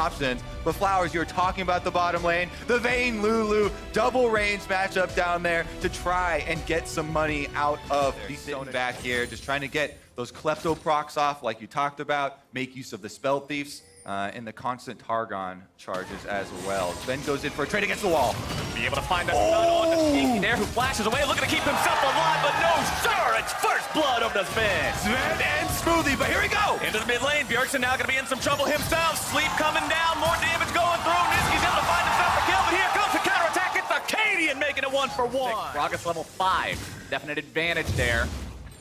options. But Flowers, you're talking about the bottom lane. The Vayne Lulu double range matchup down there to try and get some money out of the sitting back here. Just trying to get those Klepto procs off like you talked about. Make use of the Spell Thieves and the constant Targon charges as well. Sven goes in for a trade against the wall. Be able to find a stun on the Sneaky there, who flashes away, looking to keep himself alive, but no, sir! It's first blood over to Sven. Sven and Smoothie, but here we go! Into the mid lane, Bjergsen now going to be in some trouble himself. Sleep coming down, more damage going through. Niski's able to find himself a kill, but here comes the counterattack. It's Acadian making it 1-for-1. Gragas level 5, definite advantage there.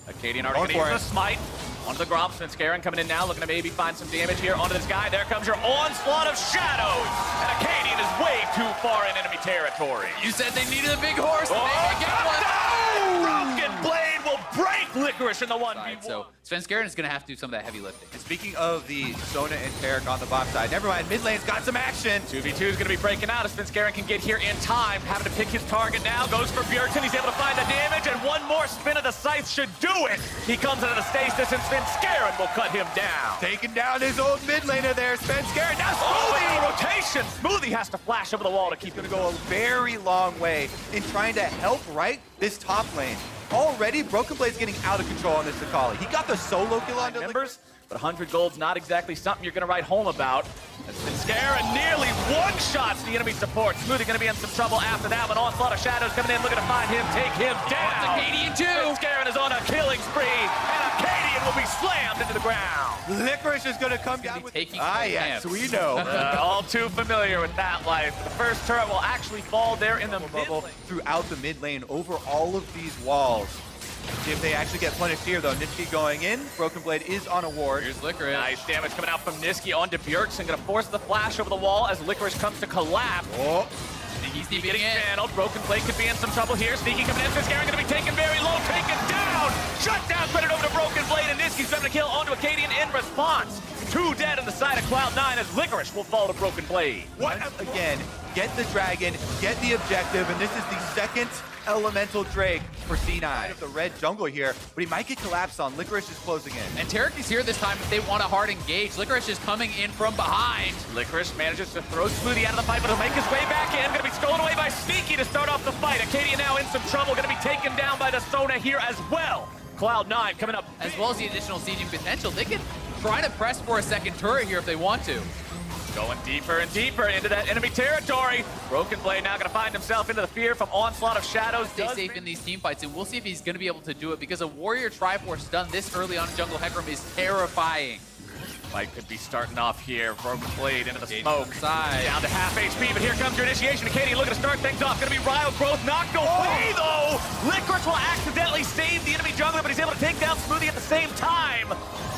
Acadian already going to use the smite. Onto the Gromp, Svenskeren coming in now, looking to maybe find some damage here onto this guy. There comes your onslaught of shadows. And Acadian is way too far in enemy territory. You said they needed a big horse, and they didn't get one. Broken Blade will break Licorice in the 1v1. So Svenskeren is going to have to do some of that heavy lifting. And speaking of the Sona and Tarek on the bot side, never mind, mid lane's got some action. 2v2 is going to be breaking out as Svenskeren can get here in time. Having to pick his target now, goes for Bjergsen. He's able to find the damage, and one more spin of the scythe should do it. He comes into the stasis, and Svenskeren will cut him down. Taking down his old mid laner there, Svenskeren. Now Smoothie! Oh, rotation! Smoothie has to flash over the wall to keep him Go a very long way in trying to help right this top lane. Already, Broken Blade's getting out of control on this Akali. He got the solo kill on members, but 100 gold's not exactly something you're going to write home about. Svenskeren nearly one-shots the enemy support. Smoothie going to be in some trouble after that, but Onslaught of Shadows coming in, looking to find him, take him down. Acadian too. Svenskeren is on a killing spree, and Acadian will be slammed into the ground. Licorice is going to come down with... yes, we know. All too familiar with that life. The first turret will actually fall there in the mid lane. Throughout the mid lane, over all of these walls. See if they actually get punished here, though. Niski going in. Broken Blade is on a ward. Here's Licorice. Nice damage coming out from Niski onto Bjergsen. Going to force the flash over the wall as Licorice comes to collapse. Oh. Sneaky getting channeled. Broken Blade could be in some trouble here. Sneaky coming in. Svenskeren going to be taken very low. Taken down. Shut down. Credit over to Broken Blade. And Niski's going to kill onto Acadian in response. 2 dead on the side of Cloud9 as Licorice will fall to Broken Blade. Again, get the dragon, get the objective, and this is the second elemental Drake for C9. The red jungle here, but he might get collapsed on. Licorice is closing in. And Tarek is here this time if they want a hard engage. Licorice is coming in from behind. Licorice manages to throw Smoothie out of the fight, but he'll make his way back in. Going to be stolen away by Sneaky to start off the fight. Acadian now in some trouble. Going to be taken down by the Sona here as well. Cloud9 coming up. As well as the additional sieging potential. They can try to press for a second turret here if they want to. Going deeper and deeper into that enemy territory. Broken Blade now going to find himself into the fear from Onslaught of Shadows. Stay safe in these team fights, and we'll see if he's going to be able to do it because a Warrior Triforce done this early on in Jungle Hecarim is terrifying. Fight could be starting off here. Broken Blade into the smoke. Side. Down to half HP, but here comes your initiation. Acadian looking to start things off. Going to be Ryo Growth knocked away, though. Licorice will accidentally save the enemy jungler, but he's able to take down Smoothie at the same time.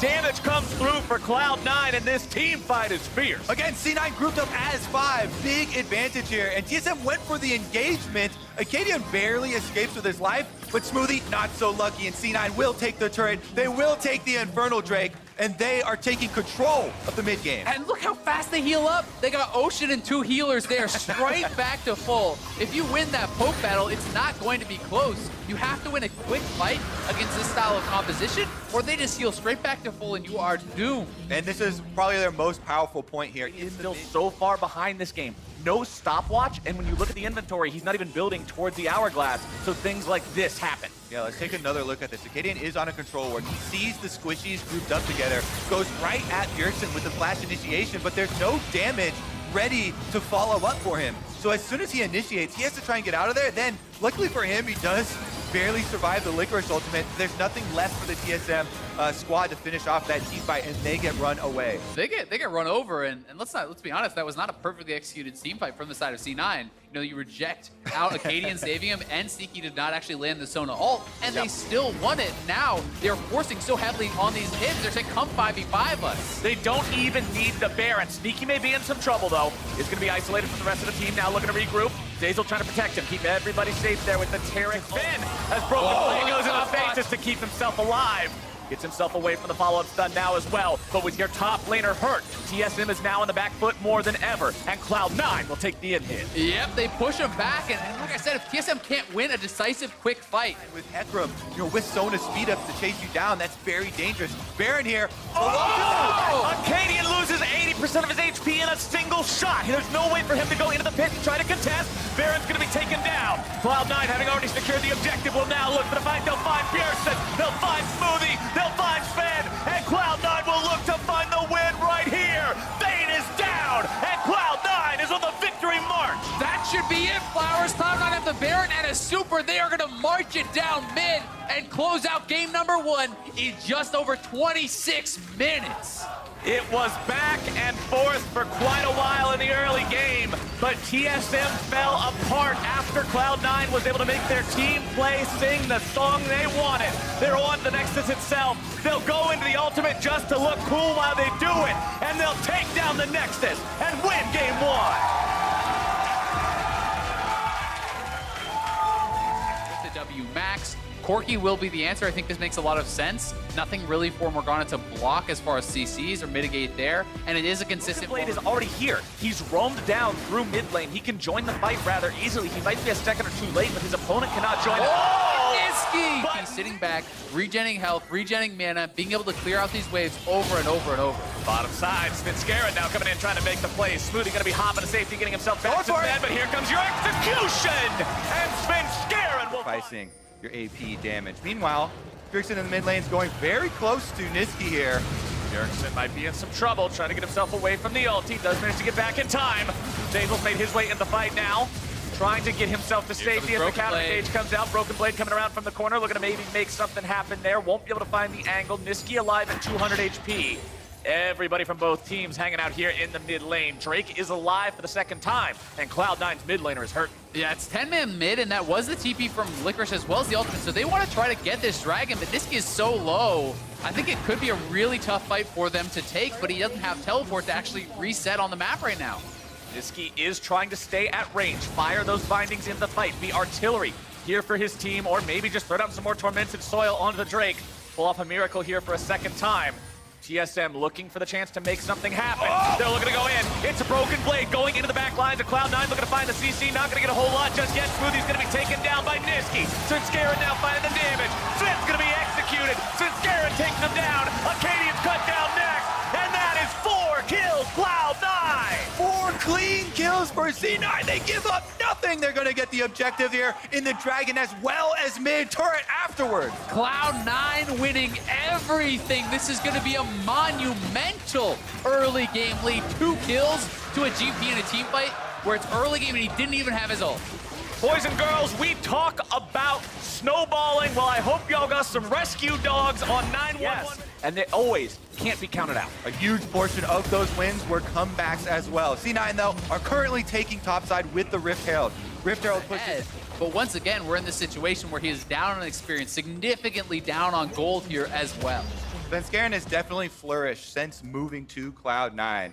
Damage comes through for Cloud9, and this team fight is fierce. Again, C9 grouped up as 5. Big advantage here, and TSM went for the engagement. Acadian barely escapes with his life, but Smoothie not so lucky, and C9 will take the turret. They will take the Infernal Drake, and they are taking control of the mid game. And look how fast they heal up. They got Ocean and 2 healers there, straight back to full. If you win that poke battle, it's not going to be close. You have to win a quick fight against this style of composition, or they just heal straight back to full and you are doomed. And this is probably their most powerful point here. He's still so far behind this game. No stopwatch, and when you look at the inventory, he's not even building towards the hourglass, so things like this happen. Yeah, let's take another look at this. Acadian is on a control ward. He sees the squishies grouped up together, goes right at Bjergsen with the flash initiation, but there's no damage ready to follow up for him. So as soon as he initiates, he has to try and get out of there. Then, luckily for him, he does barely survive the Licorice ultimate. There's nothing left for the TSM squad to finish off that team fight, and they get run away. They get run over, and let's be honest, that was not a perfectly executed team fight from the side of C9. You know, you reject out Acadian saving him, and Sneaky did not actually land the Sona ult, and they still won it. Now they're forcing so heavily on these hits. They're saying, come 5v5 us. They don't even need the Baron. Sneaky may be in some trouble, though. He's going to be isolated from the rest of the team now, looking to regroup. Zazel trying to protect him, keep everybody safe there with the Tarek. Finn has broken Blade, goes in the face just to keep himself alive. Gets himself away from the follow-up stun now as well. But with your top laner hurt, TSM is now on the back foot more than ever. And Cloud9 will take the in-hit. Yep, they push him back, and like I said, if TSM can't win a decisive, quick fight. With Ekram, with Sona speed ups to chase you down, that's very dangerous. Baron here. Acadian loses 80% of his HP in a single shot. There's no way for him to go into the pit and try to contest. Baron's going to be taken down. Cloud9, having already secured the objective, will now look for the fight. They'll find Bjergsen, they'll find Smoothie, they'll find Sven, and Cloud9 will look to find the win right here. Vayne is down, and Cloud9 is on the victory march. That should be it, Flowers. Cloud9 have the Baron and a super. They are going to march it down mid and close out game number 1 in just over 26 minutes. It was back and forth for quite a while in the early game, but TSM fell apart after Cloud9 was able to make their team play, sing the song they wanted. They're on the Nexus itself. They'll go into the ultimate just to look cool while they do it, and they'll take down the Nexus and win game 1. With the W max, Corki will be the answer. I think this makes a lot of sense. Nothing really for Morgana to block as far as CCs or mitigate there, and it is a consistent... Blade is already here. He's roamed down through mid lane. He can join the fight rather easily. He might be a second or two late, but his opponent cannot join. Niski! He's sitting back, regenning health, regenning mana, being able to clear out these waves over and over and over. Bottom side, Svenskeren now coming in trying to make the play. Smoothie going to be hopping to safety, getting himself back to bed, but here comes your execution! And Svenskeren will... Sacrificing your AP damage. Meanwhile, Bjergsen in the mid lane is going very close to Niski here. Bjergsen might be in some trouble, trying to get himself away from the ult. He does manage to get back in time. Zazel's made his way in the fight now, trying to get himself to safety as the counter stage comes out. Broken Blade coming around from the corner, looking to maybe make something happen there. Won't be able to find the angle. Niski alive at 200 HP. Everybody from both teams hanging out here in the mid lane. Drake is alive for the second time, and Cloud9's mid laner is hurt. Yeah, it's 10-man mid, and that was the TP from Licorice as well as the ultimate, so they want to try to get this dragon, but Niski is so low. I think it could be a really tough fight for them to take, but he doesn't have teleport to actually reset on the map right now. Niski is trying to stay at range, fire those bindings in the fight, be artillery here for his team, or maybe just throw down some more tormented soil onto the Drake. Pull off a miracle here for a second time. TSM looking for the chance to make something happen. They're looking to go in. It's a Broken Blade going into the back lines of Cloud9, looking to find the CC. Not going to get a whole lot just yet. Smoothie's going to be taken down by Niski. Svenskeren now finding the damage. Sven's going to be executed. Svenskeren takes him down. Acadian's cut down next. And that is 4 kills, Cloud9. 4 clean kills for C9. They give up nothing. They're going to get the objective here in the Dragon as well as mid turret afterwards. Cloud9 winning everything. This is going to be a monumental early game lead. 2 kills to a GP in a team fight where it's early game and he didn't even have his ult. Boys and girls, we talk about snowballing. Well, I hope y'all got some rescue dogs on 911. Yes. And they always can't be counted out. A huge portion of those wins were comebacks as well. C9, though, are currently taking topside with the Rift Herald. Rift Herald pushes... But once again, we're in this situation where he is down on experience, significantly down on gold here as well. Svenskeren has definitely flourished since moving to Cloud9.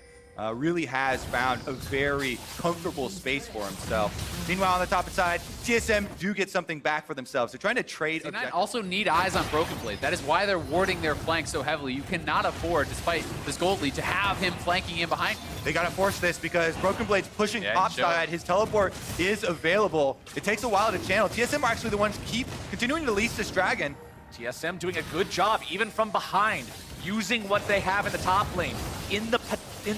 Really has found a very comfortable space for himself. Meanwhile, on the top side, TSM do get something back for themselves. They're trying to trade objectives. Also need eyes on Broken Blade. That is why they're warding their flank so heavily. You cannot afford, despite this gold lead, to have him flanking in behind. They gotta force this because Broken Blade's pushing topside. His teleport is available. It takes a while to channel. TSM are actually the ones continuing to lease this dragon. TSM doing a good job, even from behind, using what they have in the top lane, in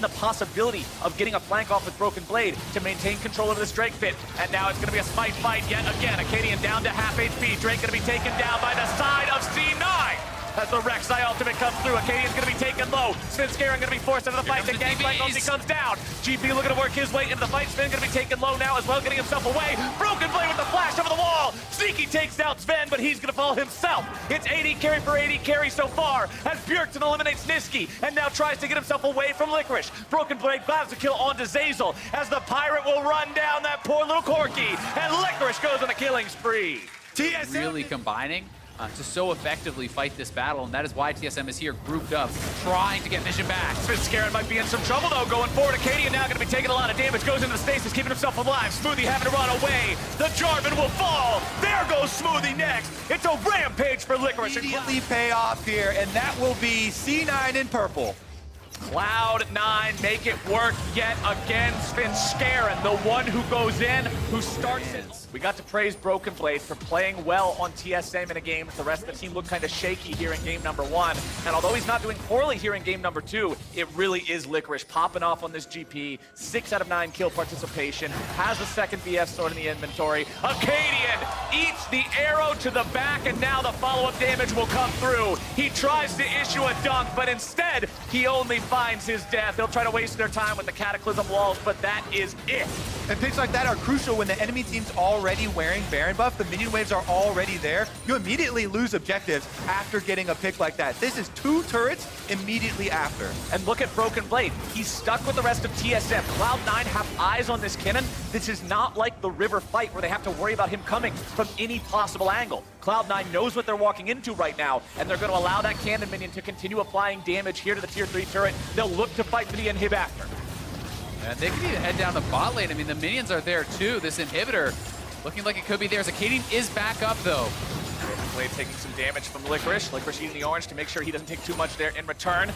the possibility of getting a flank off with Broken Blade to maintain control of this Drake pit. And now it's going to be a smite fight yet again. Acadian down to half HP. Drake going to be taken down by the side of C9. As the Rek'Sai ultimate comes through, Acadian's going to be taken low. Svenskeren going to be forced out of the fight. The gangplank ulti comes down. GP looking to work his way into the fight. Sven going to be taken low now as well, getting himself away. Broken Blade with the flash over the wall. Sneaky takes down Sven, but he's going to fall himself. It's 80 carry for 80 carry so far as Bjergsen eliminates Niski and now tries to get himself away from Licorice. Broken Blade grabs a kill onto Zazel as the Pirate will run down that poor little Corki, and Licorice goes on a killing spree. TSM really combining to so effectively fight this battle, and that is why TSM is here grouped up, trying to get mission back. Scarin might be in some trouble though, going forward. Acadian now going to be taking a lot of damage, goes into the stasis, keeping himself alive. Smoothie having to run away. The Jarvan will fall. There goes Smoothie next. It's a rampage for Licorice. Immediately pay off here, and that will be C9 in purple. Cloud9 make it work yet again. Scarin, the one who goes in, who starts it. We got to praise Broken Blade for playing well on TSM in a game. The rest of the team looked kind of shaky here in game number 1. And although he's not doing poorly here in game number 2, it really is Licorice popping off on this GP. 6 out of 9 kill participation. Has the second BF sword in the inventory. Acadian eats the arrow to the back, and now the follow-up damage will come through. He tries to issue a dunk, but instead, he only finds his death. They'll try to waste their time with the Cataclysm walls, but that is it. And picks like that are crucial when the enemy team's already wearing Baron buff. The minion waves are already there. You immediately lose objectives after getting a pick like that. This is 2 turrets immediately after. And look at Broken Blade. He's stuck with the rest of TSM. Cloud9 have eyes on this cannon. This is not like the River fight where they have to worry about him coming from any possible angle. Cloud9 knows what they're walking into right now, and they're going to allow that cannon minion to continue applying damage here to the tier 3 turret. They'll look to fight for the inhib after. And they can even head down the bot lane. I mean, the minions are there too. This inhibitor looking like it could be theirs. Acadian is back up though. Broken Blade taking some damage from Licorice. Licorice eating the orange to make sure he doesn't take too much there in return.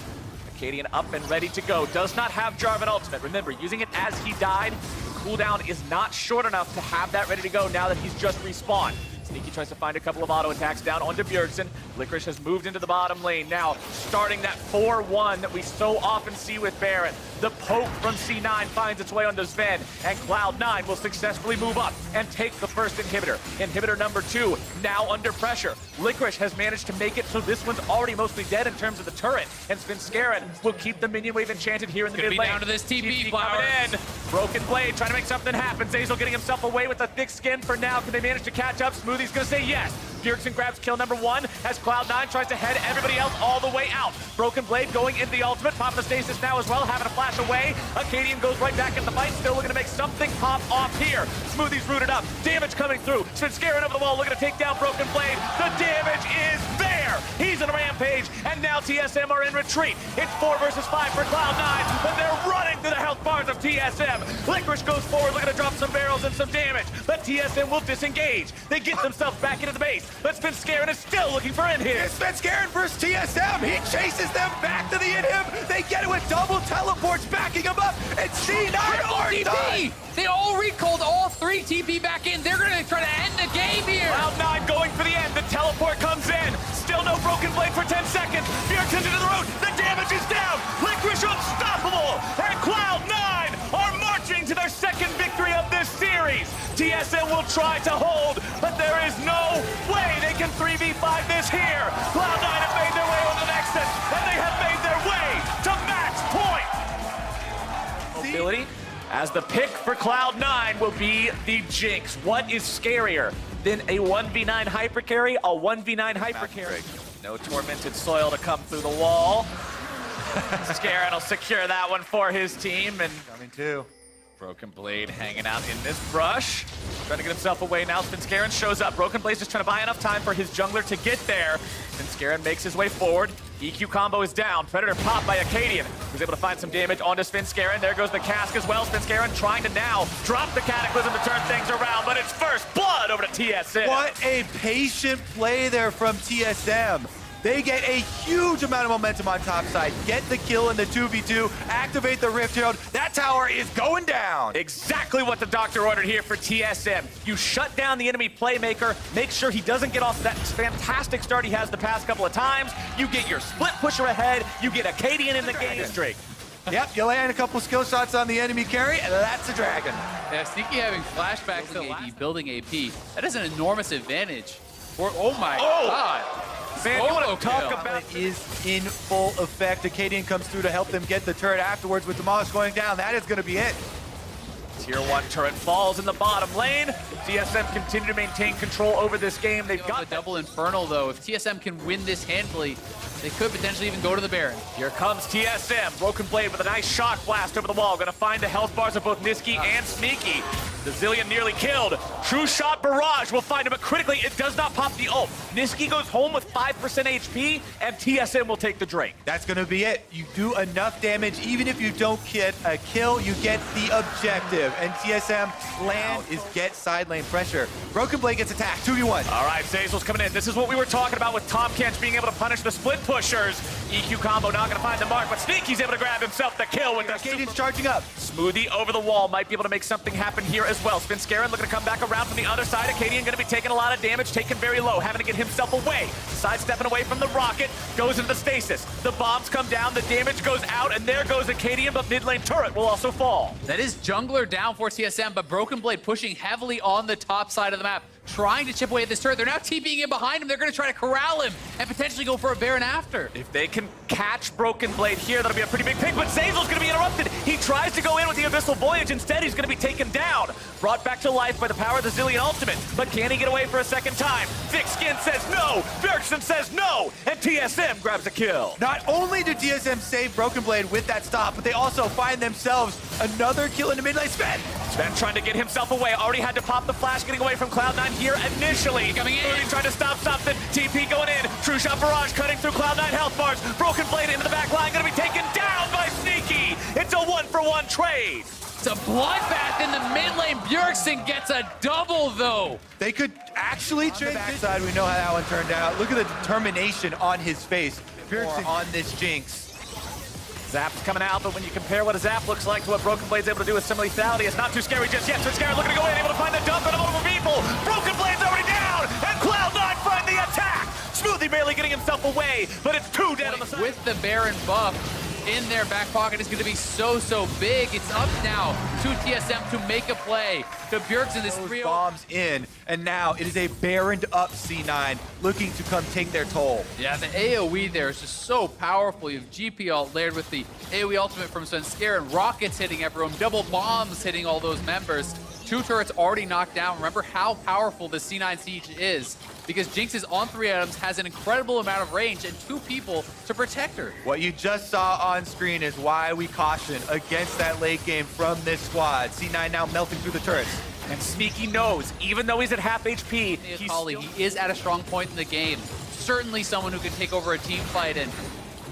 Acadian up and ready to go. Does not have Jarvan ultimate. Remember, using it as he died, the cooldown is not short enough to have that ready to go now that he's just respawned. Sneaky tries to find a couple of auto attacks down onto Bjergsen. Licorice has moved into the bottom lane. Now, starting that 4-1 that we so often see with Baron. The poke from C9 finds its way onto Sven, and Cloud9 will successfully move up and take the first inhibitor. Inhibitor number 2, now under pressure. Licorice has managed to make it so this one's already mostly dead in terms of the turret, and Scarin will keep the minion wave enchanted here in the mid lane. Down to this TP coming in. Broken Blade trying to make something happen. Zazel getting himself away with a thick skin for now. Can they manage to catch up? Smoothie's gonna say yes. Bjergsen grabs kill number 1 as Cloud9 tries to head everybody else all the way out. Broken Blade going into the ultimate, popping the stasis now as well, having a flash away. Acadian goes right back in the fight, still looking to make something pop off here. Smoothie's rooted up, damage coming through. Scarin over the wall, looking to take down Broken Blade. The damage is there. He's in a rampage, and now TSM are in retreat. It's 4 versus 5 for Cloud9, but they're running through the health bars of TSM. Licorice goes forward, looking to drop some barrels and some damage, but TSM will disengage. They get themselves back into the base. But Scarin is still looking for inhib. It's Scarin versus TSM. He chases them back to the inhib. They get it with double teleports backing him up. And C9 are done. They all recalled all 3 TP back in. They're going to try to end the game here. Cloud9 going for the end. The teleport comes in. Still no Broken Blade for 10 seconds. Bjergsen into the road. The damage is down. Licorice unstoppable. And Cloud9 are marching to their second victory of this series. TSM will try to hold, but there is no way they can 3v5 this here. Cloud9 have made their way on the Nexus, and they have made their way to match point. Mobility, as the pick for Cloud9 will be the Jinx. What is scarier than a 1v9 hypercarry? A 1v9 hypercarry. No tormented soil to come through the wall. Scarin will secure that one for his team, and Coming too. Broken Blade hanging out in this brush. Trying to get himself away now. Scarin shows up. Broken Blade's just trying to buy enough time for his jungler to get there. Scarin makes his way forward. EQ combo is down. Predator popped by Acadian, who's able to find some damage onto Scarin. There goes the cask as well. Scarin trying to now drop the Cataclysm to turn things around, but it's first blood over to TSM. What a patient play there from TSM. They get a huge amount of momentum on top side, get the kill in the 2v2, activate the Rift Herald. That tower is going down. Exactly what the doctor ordered here for TSM. You shut down the enemy playmaker, make sure he doesn't get off that fantastic start he has the past couple of times. You get your split pusher ahead, you get Acadian in the game streak. Yep, you land a couple skill shots on the enemy carry, and that's a dragon. Yeah, Sneaky having flashbacks in AD, building AP. That is an enormous advantage. Oh my god. Man, you want to talk about it is in full effect. Acadian comes through to help them get the turret afterwards with Demolish going down. That is going to be it. Tier 1 turret falls in the bottom lane. TSM continue to maintain control over this game. They've got the double Infernal, though. If TSM can win this handily, they could potentially even go to the Baron. Here comes TSM. Broken Blade with a nice shock blast over the wall. Going to find the health bars of both Niski and Sneaky. The Zillion nearly killed. True shot barrage will find him, but critically, it does not pop the ult. Niski goes home with 5% HP, and TSM will take the Drake. That's gonna be it. You do enough damage, even if you don't get a kill, you get the objective. And TSM land is get side lane pressure. Broken Blade gets attacked, 2v1. All right, Zazel's coming in. This is what we were talking about with Tom Kench being able to punish the split pushers. EQ combo not gonna find the mark, but Sneaky's able to grab himself the kill with the Arcadian's charging up. Smoothie over the wall, might be able to make something happen here as well. Spin Scarin looking to come back around from the other side. Arcadian gonna be taking a lot of damage, taken very low, having to get himself away. Sidestepping away from the rocket, goes into the stasis. The bombs come down, the damage goes out, and there goes Arcadian, but mid lane turret will also fall. That is jungler down for TSM, but Broken Blade pushing heavily on the top side of the map, trying to chip away at this turret. They're now TPing in behind him. They're going to try to corral him and potentially go for a Baron after. If they can catch Broken Blade here, that'll be a pretty big pick, but Zazel's going to be interrupted. He tries to go in with the Abyssal Voyage. Instead, he's going to be taken down. Brought back to life by the power of the Zillion ultimate, but can he get away for a second time? Thick Skin says no. Bjergsen says no, and TSM grabs a kill. Not only did TSM save Broken Blade with that stop, but they also find themselves another kill in the mid lane. Sven Trying to get himself away. Already had to pop the flash, getting away from Cloud9 here initially. Coming in. Moody trying to stop something. TP going in. True shot barrage cutting through Cloud9 health bars. Broken Blade into the back line. Going to be taken down by Sneaky. It's a 1-for-1 trade. It's a bloodbath in the mid lane. Bjergsen gets a double, though. They could actually trade this side. We know how that one turned out. Look at the determination on his face. Bjergsen on this Jinx. Zap's coming out, but when you compare what a Zap looks like to what Broken Blade's able to do with some lethality, it's not too scary just yet. So Scarin looking to go in, able to find the dump on multiple people. Broken Blade's already down, and Cloud9 find the attack. Smoothie barely getting himself away, but it's 2 dead on the side. With the Baron buff in their back pocket is going to be so big. It's up now to TSM to make a play. To Bjergsen, this Those 3-0. bombs in, and now it is a Baroned up C9 looking to come take their toll. Yeah, the AoE there is just so powerful. You have GP ult layered with the AoE ultimate from Spin Scarin, rockets hitting everyone, double bombs hitting all those members. 2 turrets already knocked down. Remember how powerful the C9 Siege is, because Jinx is on 3 items, has an incredible amount of range, and 2 people to protect her. What you just saw on screen is why we caution against that late game from this squad. C9 now melting through the turrets. And Sneaky knows, even though he's at half HP, he's Holly, he is at a strong point in the game. Certainly someone who can take over a team fight and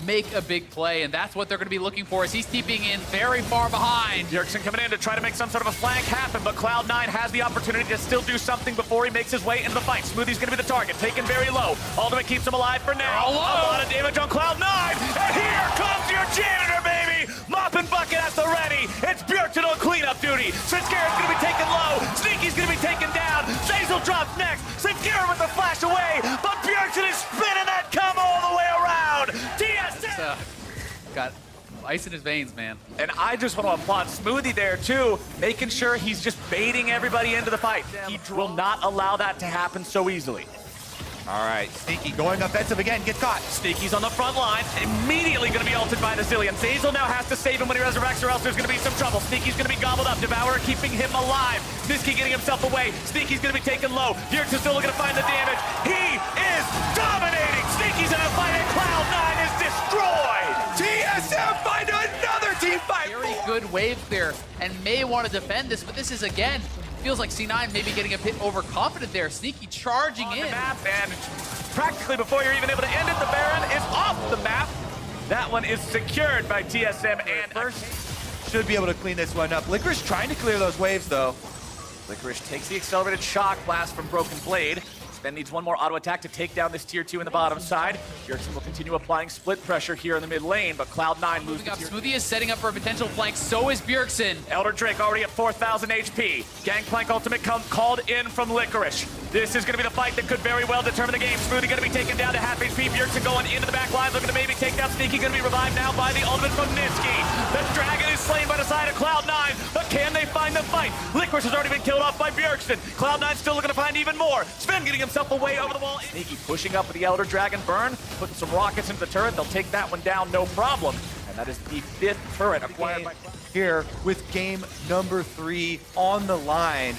make a big play, and that's what they're going to be looking for as he's keeping in very far behind. Bjergsen coming in to try to make some sort of a flank happen, but Cloud9 has the opportunity to still do something before he makes his way into the fight. Smoothie's going to be the target, taken very low. Ultimate keeps him alive for now. A lot of damage on Cloud9, and here comes your janitor, baby! Mop and bucket at the ready. It's Bjergsen on cleanup duty. Scarin's going to be taken low. Sneaky's going to be taken down. Zazel drops next. Scarin with the flash away, but Bjergsen is spinning that combo all the way around. Got ice in his veins, man. And I just want to applaud Smoothie there, too, making sure he's just baiting everybody into the fight. He will not allow that to happen so easily. All right, Sneaky going offensive again, gets caught. Sneaky's on the front line, immediately going to be ulted by the Zillion. Zazel now has to save him when he resurrects, or else there's going to be some trouble. Sneaky's going to be gobbled up, Devourer keeping him alive. Niski getting himself away. Sneaky's going to be taken low. Bjergsen's still looking to find the damage. He is dominating. Sneaky's in a fight, and Cloud9 is destroyed. TSM find another team fight. Very good wave clear, and may want to defend this, but this is, again, feels like C9 maybe getting a bit overconfident there. Sneaky charging On in. the map, and practically before you're even able to end it, the Baron is off the map. That one is secured by TSM, and First, should be able to clean this one up. Licorice trying to clear those waves, though. Licorice takes the accelerated shock blast from Broken Blade. Sven needs one more auto attack to take down this tier 2 in the bottom side. Bjergsen will continue applying split pressure here in the mid lane, but Cloud9 moves Moving up, to tier Smoothie is setting up for a potential flank, so is Bjergsen. Elder Drake already at 4,000 HP. Gangplank ultimate called in from Licorice. This is going to be the fight that could very well determine the game. Smoothie going to be taken down to half HP. Bjergsen going into the back line, looking to maybe take down Sneaky. Going to be revived now by the ultimate from Niski. The dragon is slain by the side of Cloud9, but can they find the fight? Licorice has already been killed off by Bjergsen. Cloud9 still looking to find even more. Sven getting himself away over the wall. Sneaky pushing up with the Elder Dragon burn, putting some rockets into the turret. They'll take that one down, no problem. And that is the 5th turret acquired by Here with game number 3 on the line.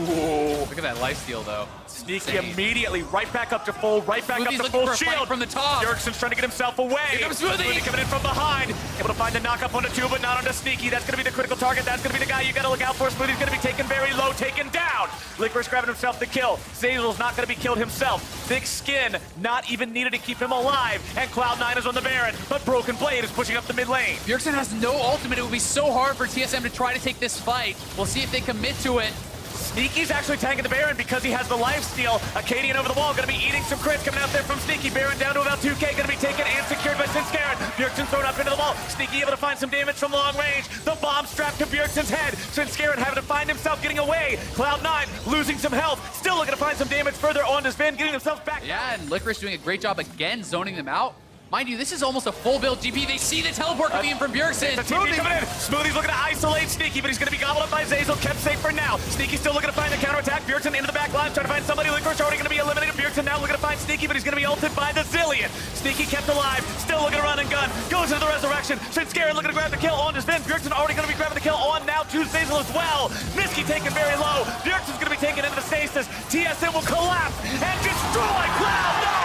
Ooh. Look at that lifesteal, though. Sneaky Insane. immediately, right back up to full, right back Smoothie's up to looking full for a fight shield. from the top. Bjergsen's trying to get himself away. Here comes Smoothie. Coming in from behind. Able to find the knock-up onto two, but not onto Sneaky. That's going to be the critical target. That's going to be the guy you got to look out for. Smoothie's going to be taken very low, taken down. Licorice grabbing himself the kill. Zazel's not going to be killed himself. Thick skin, not even needed to keep him alive. And Cloud9 is on the Baron, but Broken Blade is pushing up the mid lane. Bjergsen has no ultimate. It would be so hard for TSM to try to take this fight. We'll see if they commit to it. Sneaky's actually tanking the Baron because he has the lifesteal. Acadian over the wall, going to be eating some crits coming out there from Sneaky. Baron down to about 2k, going to be taken and secured by Sinskaren. Bjergsen thrown up into the wall. Sneaky able to find some damage from long range. The bomb strapped to Bjergsen's head. Sinskaren having to find himself getting away. Cloud9 losing some health. Still looking to find some damage further on to Sven, getting themselves back. Yeah, and Licorice doing a great job again zoning them out. Mind you, this is almost a full build GP. They see the teleport coming in from Bjergsen. The TP coming in. Smoothie's looking to isolate Sneaky, but he's going to be gobbled up by Zazel. Kept safe for now. Sneaky still looking to find the counterattack. Bjergsen into the back line, trying to find somebody. Licorice already going to be eliminated. Bjergsen now looking to find Sneaky, but he's going to be ulted by the Zillion. Sneaky kept alive, still looking to run and gun. Goes into the resurrection. Sinskaren looking to grab the kill on his Sven. Bjergsen already going to be grabbing the kill on now to Zazel as well. Niski taken very low. Bjergsen's going to be taken into the stasis. TSM will collapse and destroy Cloud9.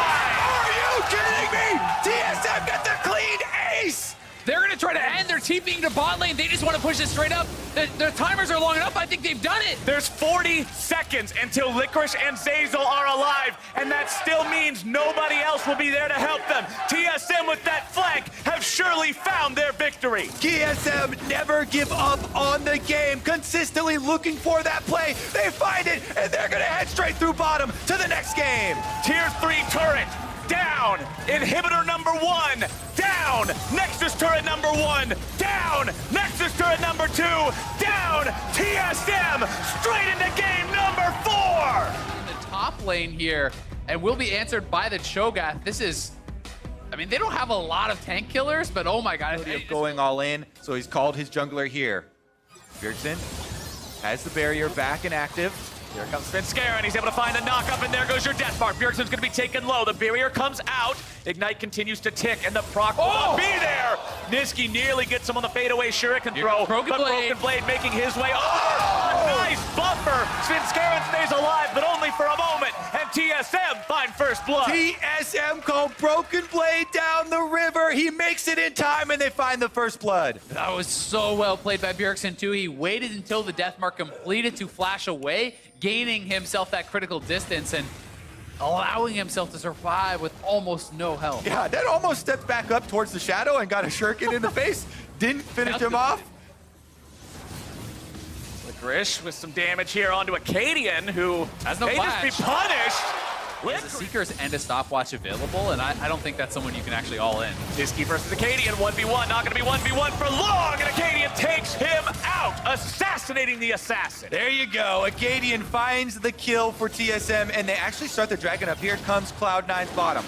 Are you kidding me? TSM get the clean ace! They're going to try to end their TPing to bot lane. They just want to push this straight up. The timers are long enough. I think they've done it. There's 40 seconds until Licorice and Zazel are alive, and that still means nobody else will be there to help them. TSM with that flank have surely found their victory. TSM never give up on the game, consistently looking for that play. They find it, and they're gonna head straight through bottom to the next game. Tier 3 turret, down. Inhibitor number 1, down. Nexus turret number 1, down. Nexus turret number 2, down. TSM straight into game number 4. In the top lane here, and will be answered by the Cho'Gath. This is, I mean, they don't have a lot of tank killers, but oh my god. Going all in, so he's called his jungler here. Bjergsen has the barrier back and active. Here comes Sinskaren. He's able to find the knock-up, and there goes your death mark. Bjergsen's going to be taken low. The barrier comes out. Ignite continues to tick, and the proc will not be there. Niski nearly gets him on the fadeaway shuriken throw, Broken but Blade. Broken Blade making his way over. A nice buffer. Sinskaren stays alive, but only for a moment, and TSM find first blood. TSM called Broken Blade down the river. He makes it in time, and they find the first blood. That was so well played by Bjergsen too. He waited until the death mark completed to flash away, gaining himself that critical distance and allowing himself to survive with almost no health. Yeah, that almost stepped back up towards the shadow and got a shuriken in the face. Didn't finish him off. Licorice with some damage here onto Acadian, who Has no may just be flash. punished. There's a Seekers and a stopwatch available, and I don't think that's someone you can actually all in. Niski versus Acadian, 1v1, not gonna be 1v1 for long, and Acadian takes him out, assassinating the assassin. There you go. Acadian finds the kill for TSM, and they actually start the dragon up. Here comes Cloud9's bottom.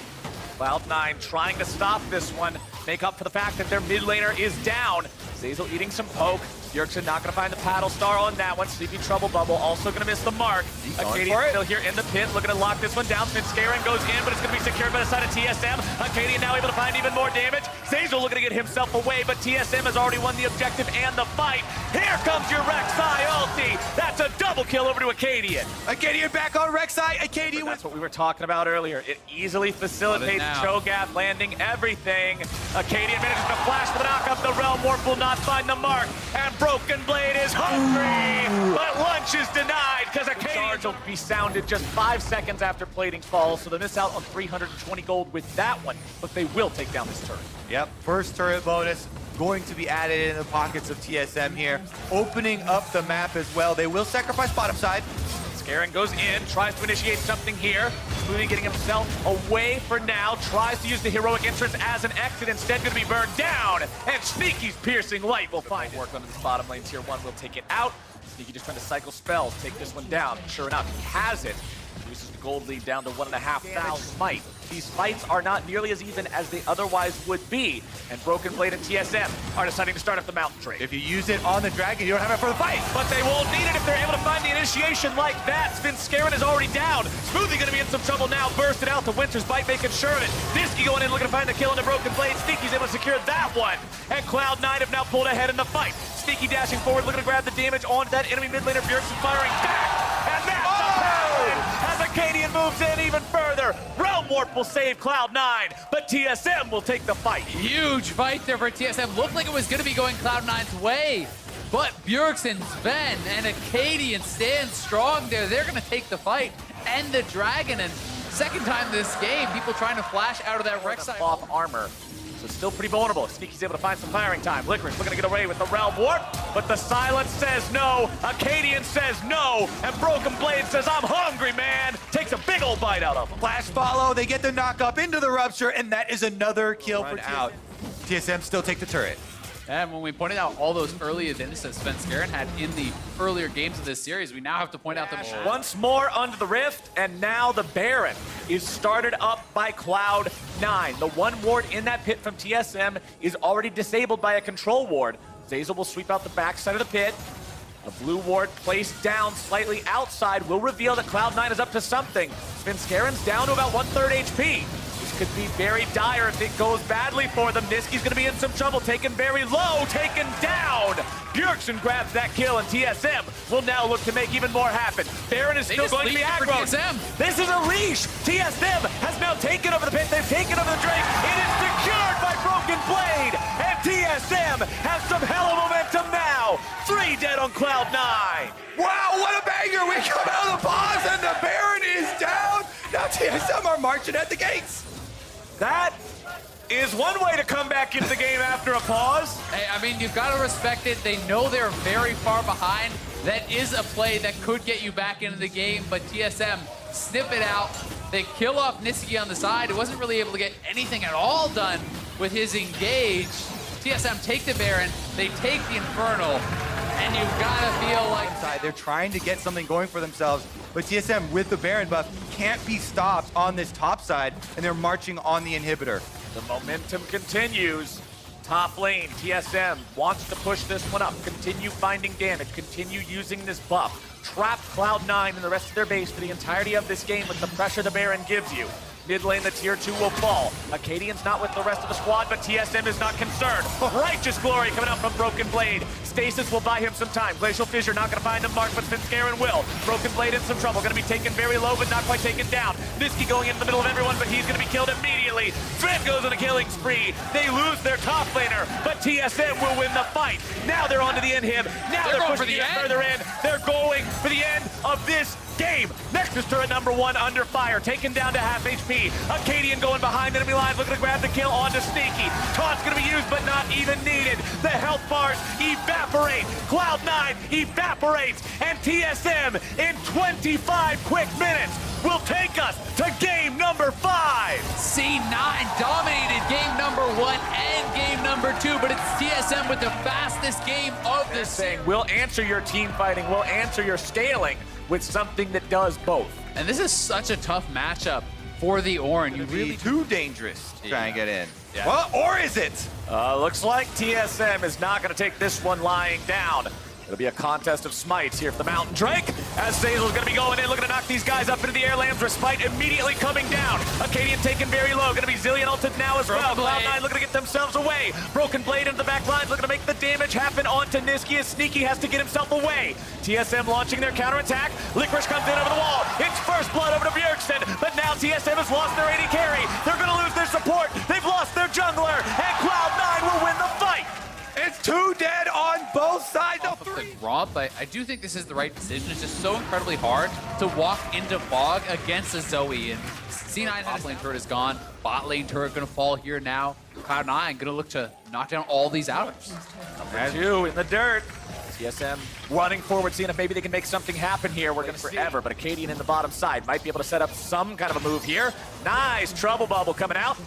Cloud9 trying to stop this one, make up for the fact that their mid laner is down. Zazel eating some poke. Bjergsen not going to find the paddle star on that one. Sleepy Trouble Bubble also going to miss the mark. Acadian still here in the pit, looking to lock this one down. Sinskaren goes in, but it's going to be secured by the side of TSM. Acadian now able to find even more damage. Zazel looking to get himself away, but TSM has already won the objective and the fight. Here comes your Rek'Sai ulti. That's a double kill over to Acadian. Acadian back on Rek'Sai. Acadian That's what we were talking about earlier. It easily facilitates Cho'Gath landing everything. Acadian manages to flash for the knock-up. The Realm Warp will not find the mark. And Broken Blade is hungry, but lunch is denied because Acadian charge will be sounded just 5 seconds after plating falls, so they miss out on 320 gold with that one, but they will take down this turret. Yep, first turret bonus going to be added in the pockets of TSM here, opening up the map as well. They will sacrifice bottom side. Garen goes in, tries to initiate something here. Smoothie getting himself away for now, tries to use the heroic entrance as an exit, instead going to be burned down. And Sneaky's piercing light will find work on this bottom lane. Tier 1 will take it out. Sneaky just trying to cycle spells, take this one down. Sure enough, he has it. Reduces the gold lead down to 1,500 might. These fights are not nearly as even as they otherwise would be, and Broken Blade and TSM are deciding to start up the mountain trade. If you use it on the dragon, you don't have it for the fight. But they won't need it if they're able to find the initiation like that. Sinskaren is already down. Smoothie gonna be in some trouble now. Bursted out to Winter's Bite, making sure of it. Niski going in looking to find the kill on the Broken Blade. Sneaky's able to secure that one. And Cloud9 have now pulled ahead in the fight. Sneaky dashing forward, looking to grab the damage onto that enemy mid laner. Bjergsen firing back. Arcadian moves in even further. Realm Warp will save Cloud9, but TSM will take the fight. Huge fight there for TSM. Looked like it was going to be going Cloud9's way. But Bjergsen, Sven, and Acadian stand strong there. They're going to take the fight, end the dragon, and second time this game, people trying to flash out of that Rek'Sai off armor. So still pretty vulnerable. Sneaky's able to find some firing time. Licorice looking to get away with the Realm Warp, but the silence says no. Acadian says no, and Broken Blade says, I'm hungry, man. Takes a big old bite out of him. Flash follow, they get the knock up into the Rupture, and that is another kill for TSM. TSM still take the turret. And when we pointed out all those early advantages that Sven Skaren had in the earlier games of this series, we now have to point out that once more under the rift, and now the Baron is started up by Cloud9. The one ward in that pit from TSM is already disabled by a control ward. Zeyzal will sweep out the backside of the pit. A blue ward placed down slightly outside will reveal that Cloud9 is up to something. Sven Skaren's down to about 1/3 HP. Could be very dire if it goes badly for them. Niski's gonna be in some trouble, taken very low, taken down. Bjergsen grabs that kill, and TSM will now look to make even more happen. Baron is still going to be aggro. This is a leash. TSM has now taken over the pit. They've taken over the Drake. It is secured by Broken Blade, and TSM has some hell of momentum now. 3 dead on Cloud9. Wow, what a banger! We come out of the pause, and the Baron is down. Now TSM are marching at the gates. That is one way to come back into the game after a pause. Hey, I mean, you've got to respect it. They know they're very far behind. That is a play that could get you back into the game, but TSM snip it out. They kill off Niski on the side. It wasn't really able to get anything at all done with his engage. TSM take the Baron, they take the Infernal, and you've got to feel like... They're trying to get something going for themselves, but TSM with the Baron buff can't be stopped on this top side, and they're marching on the inhibitor. The momentum continues. Top lane, TSM wants to push this one up, continue finding damage, continue using this buff. Trap Cloud9 and the rest of their base for the entirety of this game with the pressure the Baron gives you. Mid lane, the tier 2 will fall. Acadian's not with the rest of the squad, but TSM is not concerned. Righteous Glory coming out from Broken Blade. Stasis will buy him some time. Glacial Fissure not going to find the mark, but Sven Skaren will. Broken Blade in some trouble. Going to be taken very low, but not quite taken down. Niski going into the middle of everyone, but he's going to be killed immediately. Sven goes on a killing spree. They lose their top laner, but TSM will win the fight. Now they're onto the inhib. Now they're pushing it further in. They're going for the end of this game. Nexus turret number 1 under fire, taken down to half HP. Acadian going behind enemy lines, looking to grab the kill onto Sneaky. Taunt's gonna be used, but not even needed. The health bars evaporate. Cloud9 evaporates, and TSM in 25 quick minutes will take us to game number 5. C9 dominated game number 1 and game number 2, but it's TSM with the fastest game of this thing. We'll answer your team fighting, we'll answer your scaling with something that does both. And this is such a tough matchup for the Orin. You really too dangerous to try and get in. Yeah. Well, or is it? Looks like TSM is not going to take this one lying down. It'll be a contest of smites here for the Mountain Drake, as Zeyzal's going to be going in, looking to knock these guys up into the air. Lamb's Respite immediately coming down. Acadian taken very low, going to be Zillion ulted now as well. Cloud9 looking to get themselves away. Broken Blade into the back lines, looking to make the damage happen onto Niski, as Sneaky has to get himself away. TSM launching their counterattack. Licorice comes in over the wall. It's first blood over to Bjergsen, but now TSM has lost their AD carry. They're going to lose their support. They've lost their jungler, and Cloud9 will win the fight. It's 2 dead on both sides. No, 3. Romp, I do think this is the right decision. It's just so incredibly hard to walk into Fog against a Zoe. And C9's top lane turret is gone. Bot lane turret going to fall here now. Cloud9 going to look to knock down all these outers. Number 2 in the dirt. TSM running forward, seeing if maybe they can make something happen here. We're going to forever, but Acadian in the bottom side might be able to set up some kind of a move here. Nice trouble bubble coming out,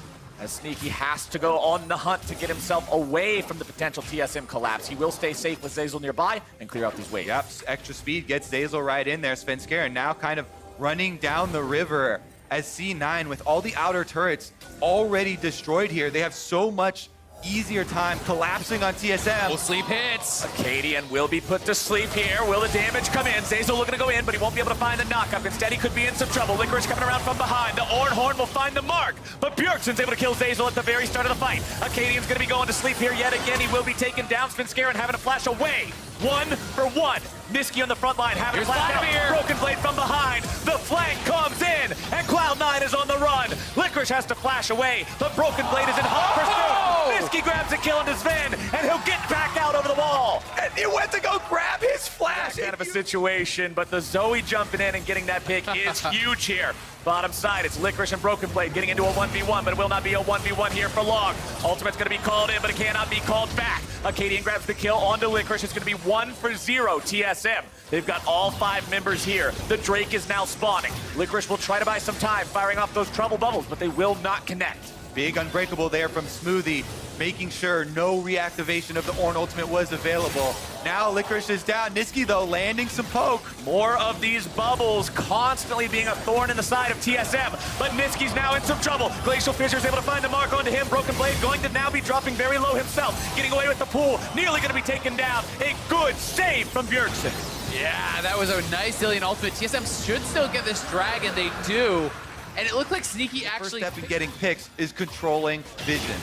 as Sneaky has to go on the hunt to get himself away from the potential TSM collapse. He will stay safe with Zeyzal nearby and clear out these waves. Yep, extra speed gets Zeyzal right in there. Sven Skaren now kind of running down the river as C9 with all the outer turrets already destroyed here. They have so much easier time collapsing on TSM. Full sleep hits. Acadian will be put to sleep here. Will the damage come in? Zeyzal looking to go in, but he won't be able to find the knockup. Instead, he could be in some trouble. Licorice coming around from behind. The Ornhorn will find the mark, but Bjergsen's able to kill Zeyzal at the very start of the fight. Acadian's going to be going to sleep here yet again. He will be taken down. Sven Skaren having to flash away. 1 for 1. Niski on the front line having to flash out. Broken Blade from behind. The flank comes again, and Cloud9 is on the run. Licorice has to flash away, but Broken Blade is in hot pursuit. Niski grabs a kill into Sven, and he'll get back out over the wall. And he went to go grab his flash. Kind of a situation, but the Zoe jumping in and getting that pick is huge here. Bottom side, it's Licorice and Broken Blade getting into a 1v1, but it will not be a 1v1 here for long. Ultimate's going to be called in, but it cannot be called back. Acadian grabs the kill onto Licorice. It's going to be 1-0 TSM. They've got all 5 members here. The Drake is now spawning. Licorice will try to buy some time, firing off those trouble bubbles, but they will not connect. Big unbreakable there from Smoothie, making sure no reactivation of the Ornn ultimate was available. Now Licorice is down. Niski, though, landing some poke. More of these bubbles constantly being a thorn in the side of TSM, but Niski's now in some trouble. Glacial Fissure's able to find the mark onto him. Broken Blade going to now be dropping very low himself, getting away with the pool, nearly going to be taken down. A good save from Bjergsen. Yeah, that was a nice Zillion ultimate. TSM should still get this drag, and they do. And it looked like Sneaky actually... First step in getting picks is controlling vision.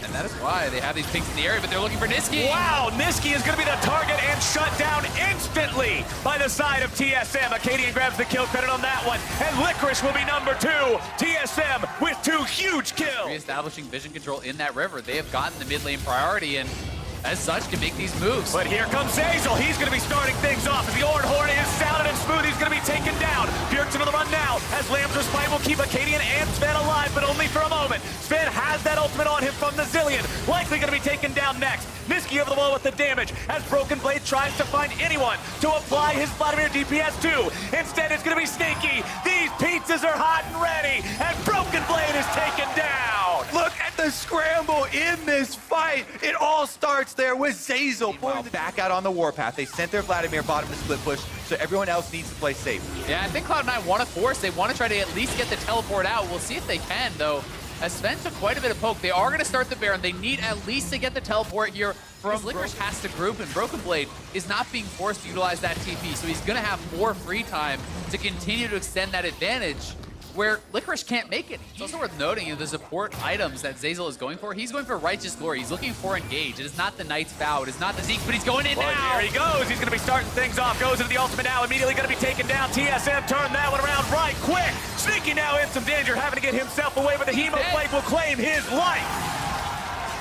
And that is why they have these pinks in the area, but they're looking for Niski. Wow, Niski is going to be the target and shut down instantly by the side of TSM. Acadian grabs the kill credit on that one, and Licorice will be number 2. TSM with 2 huge kills. Reestablishing vision control in that river. They have gotten the mid lane priority, and as such, can make these moves. But here comes Hazel. He's going to be starting things off as the Ornn Horn is sounded and Smoothie's going to be taken down. Bjergsen on the run now as Lamb's Respite will keep Acadian and Sven alive, but only for a moment. Sven has that ultimate on him from the Zillion. Likely going to be taken down next. Niski over the wall with the damage as Broken Blade tries to find anyone to apply his Vladimir DPS to. Instead, it's going to be Sneaky. These pizzas are hot and ready, and Broken Blade is taken down. Look at the scramble in this fight. It all starts there with Zazel pulling back out on the warpath. They sent their Vladimir bottom to split push, so everyone else needs to play safe. Yeah, I think Cloud9 want to force. They want to try to at least get the teleport out. We'll see if they can, though. As Sven took quite a bit of poke, they are going to start the Baron. They need at least to get the teleport here. From Licorice has to group, and Broken Blade is not being forced to utilize that TP, so he's going to have more free time to continue to extend that advantage where Licorice can't make it. It's also worth noting the support items that Zazel is going for. He's going for Righteous Glory. He's looking for Engage. It is not the Knight's Vow. It is not the Zeke, but he's going in now. Here he goes. He's going to be starting things off. Goes into the ultimate now. Immediately going to be taken down. TSM turned that one around right quick. Sneaky now in some danger, having to get himself away, but the Hemoblade will claim his life.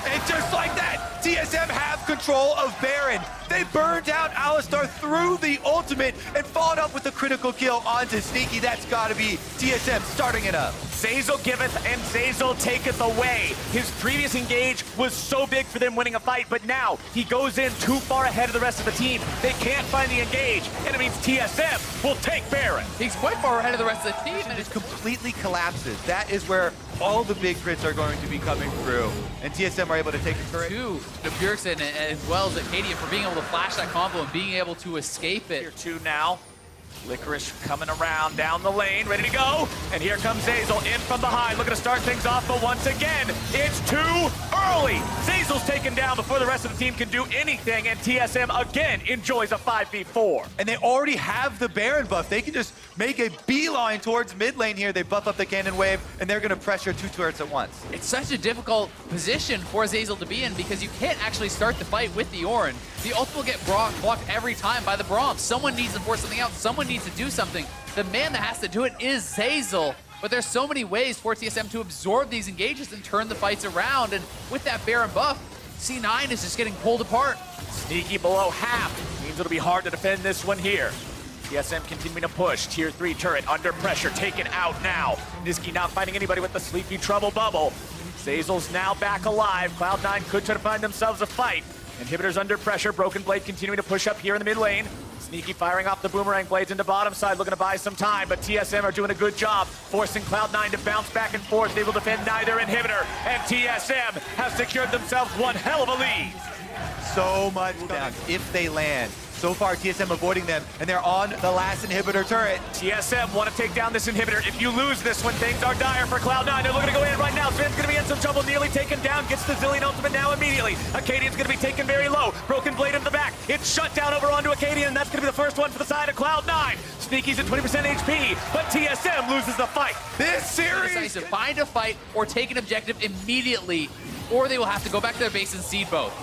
And just like that, TSM have control of Baron. They burned down Alistar through the ultimate and followed up with a critical kill onto Sneaky. That's got to be TSM starting it up. Zazel giveth and Zazel taketh away. His previous engage was so big for them winning a fight, but now he goes in too far ahead of the rest of the team. They can't find the engage, and it means TSM will take Baron. He's quite far ahead of the rest of the team, and It just completely collapses. That is where all the big crits are going to be coming through. And TSM are able to take the turret. to Bjergsen as well as Acadian for being able to flash that combo and being able to escape it. Here 2 now. Licorice coming around down the lane, ready to go. And here comes Zazel in from behind, looking to start things off, but once again, it's too early. Zazel's taken down before the rest of the team can do anything, and TSM again enjoys a 5v4. And they already have the Baron buff. They can just make a beeline towards mid lane here. They buff up the cannon wave, and they're going to pressure 2 turrets at once. It's such a difficult position for Zazel to be in because you can't actually start the fight with the Ornn. The ult will get blocked every time by the Braum. Someone needs to force something out. Someone needs to do something. The man that has to do it is Zazel. But there's so many ways for TSM to absorb these engages and turn the fights around. And with that Baron buff, C9 is just getting pulled apart. Sneaky below half. Means it'll be hard to defend this one here. TSM continuing to push. Tier 3 turret under pressure, taken out now. Niski not finding anybody with the sleepy trouble bubble. Zazel's now back alive. Cloud9 could try to find themselves a fight. Inhibitors under pressure. Broken Blade continuing to push up here in the mid lane. Sneaky firing off the boomerang blades into bottom side, looking to buy some time, but TSM are doing a good job, forcing Cloud9 to bounce back and forth. They will defend neither inhibitor, and TSM has secured themselves one hell of a lead. So much down if they land. So far, TSM avoiding them, and they're on the last inhibitor turret. TSM want to take down this inhibitor. If you lose this one, things are dire for Cloud9. They're looking to go in right now. Sven's going to be in some trouble, nearly taken down. Gets the Zillion ultimate now immediately. Acadian's going to be taken very low. Broken Blade in the back. It's shut down over onto Acadian, and that's going to be the first one for the side of Cloud9. Sneaky's at 20% HP, but TSM loses the fight. This series Decides to find a fight or take an objective immediately, or they will have to go back to their base and seed both.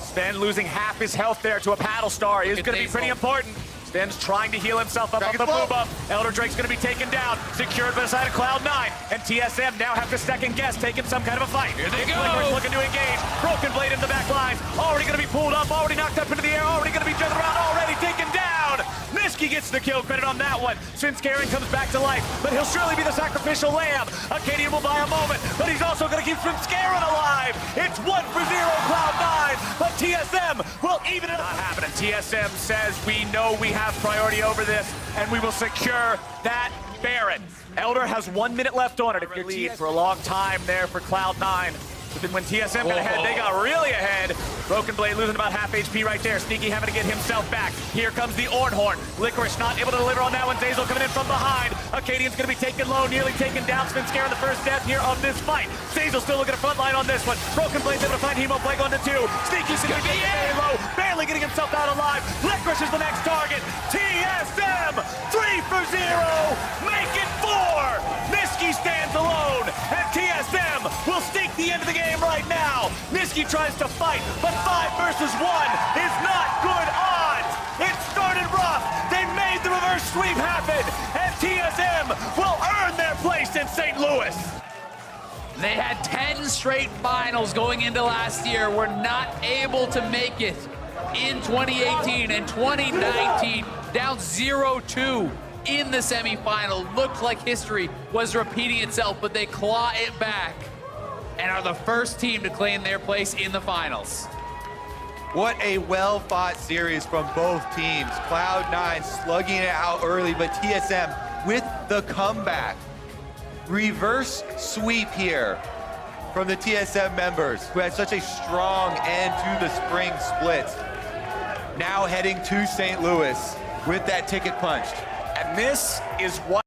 Sven losing half his health there to a paddle star is going to be pretty important. He's Ben's trying to heal himself up Dragon on the Flow. move up. Elder Drake's going to be taken down, secured by the side of Cloud9, and TSM now have to second guess, taking some kind of a fight. Here they go. Flicker's looking to engage. Broken Blade in the back lines, already going to be pulled up, already knocked up into the air, already going to be jumping around, already taken down. Niski gets the kill credit on that one. Since Garen comes back to life, but he'll surely be the sacrificial lamb. Acadian will buy a moment, but he's also going to keep Scarin alive. It's 1-0 Cloud9, but TSM will even it up. Not happening. TSM says we know we have priority over this, and we will secure that Baron. Elder has 1 minute left on it. If you're lead for a long time there for Cloud9. But then when TSM got ahead, they got really ahead. Broken Blade losing about half HP right there. Sneaky having to get himself back. Here comes the Ornhorn. Licorice not able to deliver on that one. Zazel coming in from behind. Acadian's going to be taken low, nearly taken down. Scaring the first death here of this fight. Zazel still looking at front line on this one. Broken Blade's able to find Hemo Plague onto 2. Sneaky's going to be very low, barely getting himself out alive. Licorice is the next target. TSM 3-0. Make it 4. Niski stands alone, and TSM will stake the end of the game right now. Niski tries to fight, but 5 versus 1 is not good odds. It started rough. They made the reverse sweep happen, and TSM will earn their place in St. Louis. They had 10 straight finals going into last year. Were not able to make it in 2018 and 2019, down 0-2 in the semifinal. Looked like history was repeating itself, but they claw it back and are the first team to claim their place in the finals. What a well-fought series from both teams. Cloud9 slugging it out early, but TSM with the comeback. Reverse sweep here from the TSM members, who had such a strong end to the spring split. Now heading to St. Louis with that ticket punched. And this is what